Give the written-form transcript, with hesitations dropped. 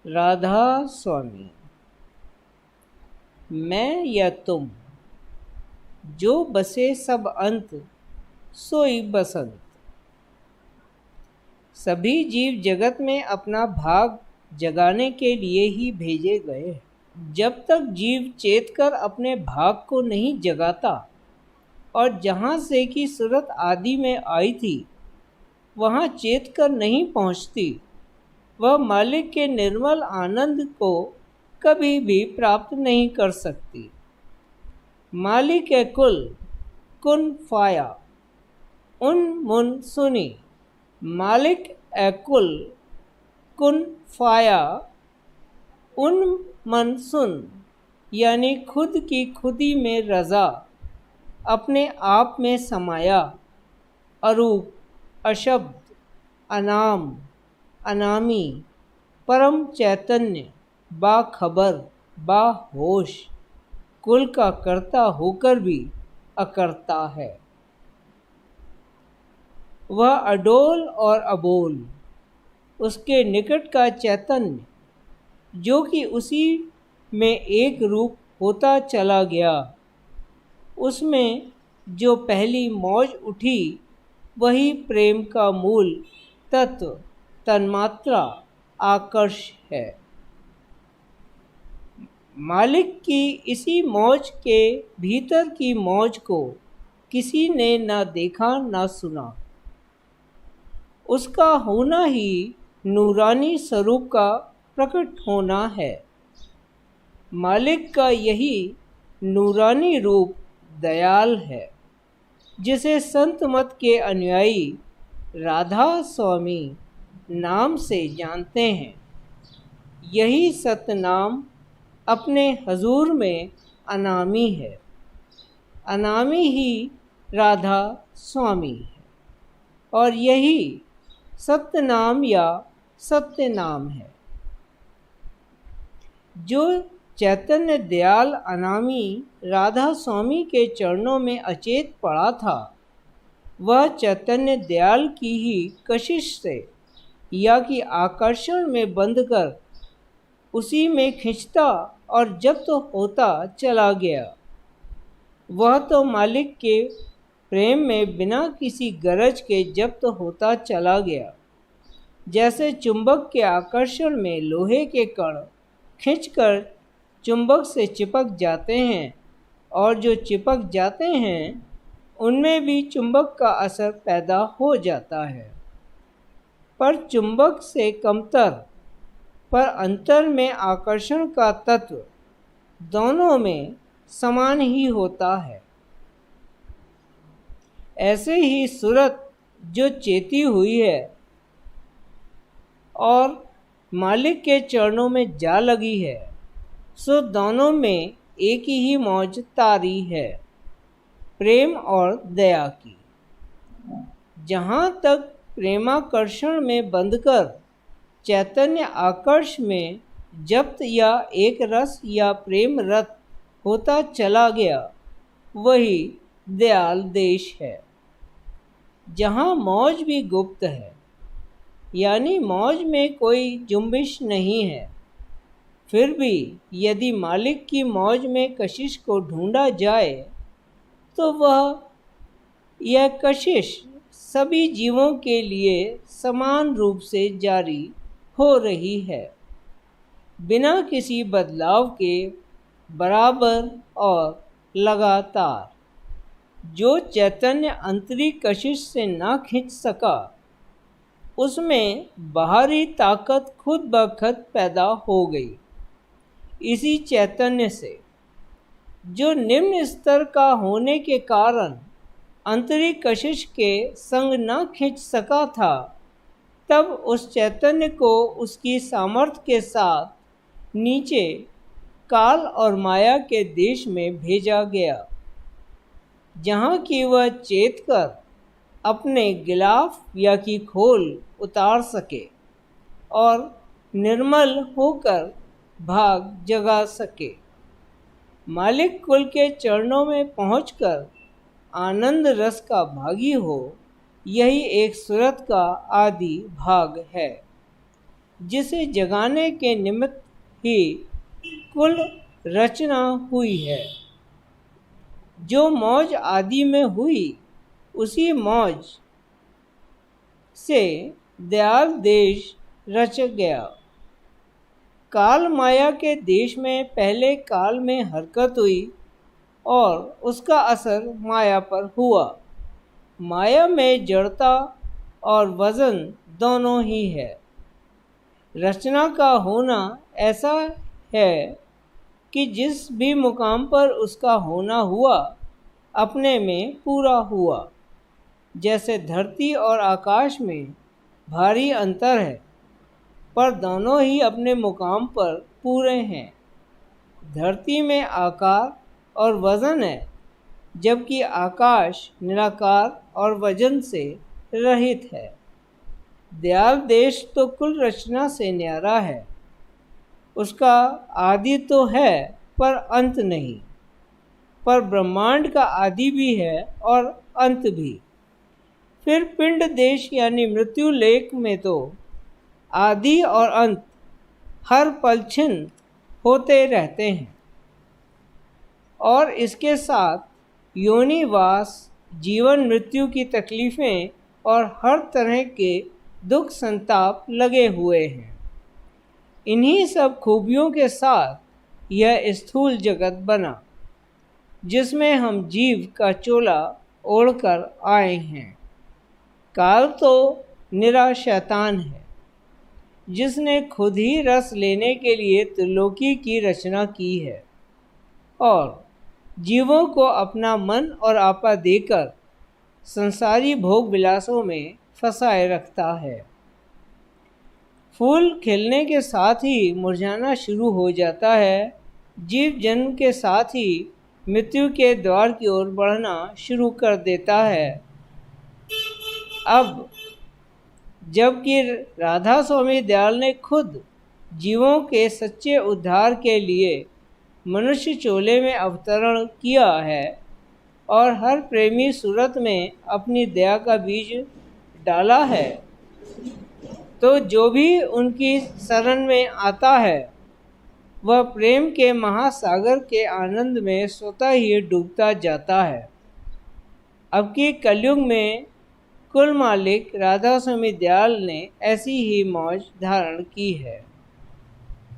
राधा स्वामी। मैं या तुम, जो बसे सब अंत, सोई बसंत। सभी जीव जगत में अपना भाग जगाने के लिए ही भेजे गए। जब तक जीव चेतकर अपने भाग को नहीं जगाता और जहाँ से कि सूरत आदि में आई थी वहाँ चेतकर नहीं पहुँचती, वह मालिक के निर्मल आनंद को कभी भी प्राप्त नहीं कर सकती। मालिक ए कुल कुन फाया उन मुन सुनी। मालिक ए कुल कुन फाया उन मन सुन, यानी खुद की खुदी में रजा, अपने आप में समाया, अरूप, अशब्द, अनाम, अनामी, परम चैतन्य, बाखबर, बाहोश, कुल का कर्ता होकर भी अकर्ता है। वह अडोल और अबोल, उसके निकट का चैतन्य, जो कि उसी में एक रूप होता चला गया, उसमें जो पहली मौज उठी वही प्रेम का मूल तत्व, तन्मात्रा, आकर्ष है। मालिक की इसी मौज के भीतर की मौज को किसी ने न देखा न सुना। उसका होना ही नूरानी स्वरूप का प्रकट होना है। मालिक का यही नूरानी रूप दयाल है, जिसे संत मत के अनुयायी राधा स्वामी नाम से जानते हैं। यही सतनाम अपने हजूर में अनामी है। अनामी ही राधा स्वामी है और यही सत्य नाम या सत्य नाम है। जो चैतन्य दयाल अनामी राधा स्वामी के चरणों में अचेत पड़ा था, वह चैतन्य दयाल की ही कशिश से या कि आकर्षण में बंधकर उसी में खिंचता और जब्त होता चला गया। वह तो मालिक के प्रेम में बिना किसी गरज के जब्त होता चला गया। जैसे चुंबक के आकर्षण में लोहे के कण खींचकर चुंबक से चिपक जाते हैं और जो चिपक जाते हैं उनमें भी चुंबक का असर पैदा हो जाता है, पर चुंबक से कमतर, पर अंतर में आकर्षण का तत्व दोनों में समान ही होता है। ऐसे ही सूरत जो चेती हुई है और मालिक के चरणों में जा लगी है, सो दोनों में एक ही मौज तारी है, प्रेम और दया की। जहाँ तक प्रेमाकर्षण में बंधकर चैतन्य आकर्ष में जप्त या एक रस या प्रेम रत होता चला गया, वही दयाल देश है। जहाँ मौज भी गुप्त है, यानी मौज में कोई जुम्बिश नहीं है, फिर भी यदि मालिक की मौज में कशिश को ढूंढा जाए तो वह यह कशिश सभी जीवों के लिए समान रूप से जारी हो रही है, बिना किसी बदलाव के, बराबर और लगातार। जो चैतन्य आंतरिक कशिश से ना खींच सका, उसमें बाहरी ताकत खुद ब खुद पैदा हो गई। इसी चैतन्य से, जो निम्न स्तर का होने के कारण आंतरिक कशिश के संग न खींच सका था, तब उस चैतन्य को उसकी सामर्थ्य के साथ नीचे काल और माया के देश में भेजा गया, जहाँ की वह चेत कर अपने गिलाफ या की खोल उतार सके और निर्मल होकर भाग जगा सके। मालिक कुल के चरणों में पहुंचकर आनंद रस का भागी हो, यही एक सूरत का आदि भाग है। जिसे जगाने के निमित्त ही कुल रचना हुई है। जो मौज आदि में हुई, उसी मौज से दयाल देश रच गया। काल माया के देश में पहले काल में हरकत हुई और उसका असर माया पर हुआ। माया में जड़ता और वजन दोनों ही है। रचना का होना ऐसा है कि जिस भी मुकाम पर उसका होना हुआ, अपने में पूरा हुआ। जैसे धरती और आकाश में भारी अंतर है, पर दोनों ही अपने मुकाम पर पूरे हैं। धरती में आकार और वजन है, जबकि आकाश निराकार और वजन से रहित है। दयाल देश तो कुल रचना से न्यारा है। उसका आदि तो है पर अंत नहीं, पर ब्रह्मांड का आदि भी है और अंत भी। फिर पिंड देश यानी मृत्यु लेख में तो आदि और अंत हर पल छिन्न होते रहते हैं, और इसके साथ योनिवास, जीवन मृत्यु की तकलीफ़ें और हर तरह के दुख संताप लगे हुए हैं। इन्हीं सब खूबियों के साथ यह स्थूल जगत बना, जिसमें हम जीव का चोला ओढ़कर आए हैं। काल तो निरा शैतान है, जिसने खुद ही रस लेने के लिए त्रिलोकी की रचना की है और जीवों को अपना मन और आपा देकर संसारी भोग विलासों में फंसाए रखता है। फूल खिलने के साथ ही मुरझाना शुरू हो जाता है। जीव जन्म के साथ ही मृत्यु के द्वार की ओर बढ़ना शुरू कर देता है। अब जबकि राधा स्वामी दयाल ने खुद जीवों के सच्चे उद्धार के लिए मनुष्य चोले में अवतरण किया है और हर प्रेमी सूरत में अपनी दया का बीज डाला है, तो जो भी उनकी शरण में आता है, वह प्रेम के महासागर के आनंद में स्वतः ही डूबता जाता है। अब की कलयुग में कुल मालिक राधा स्वामी दयाल ने ऐसी ही मौज धारण की है।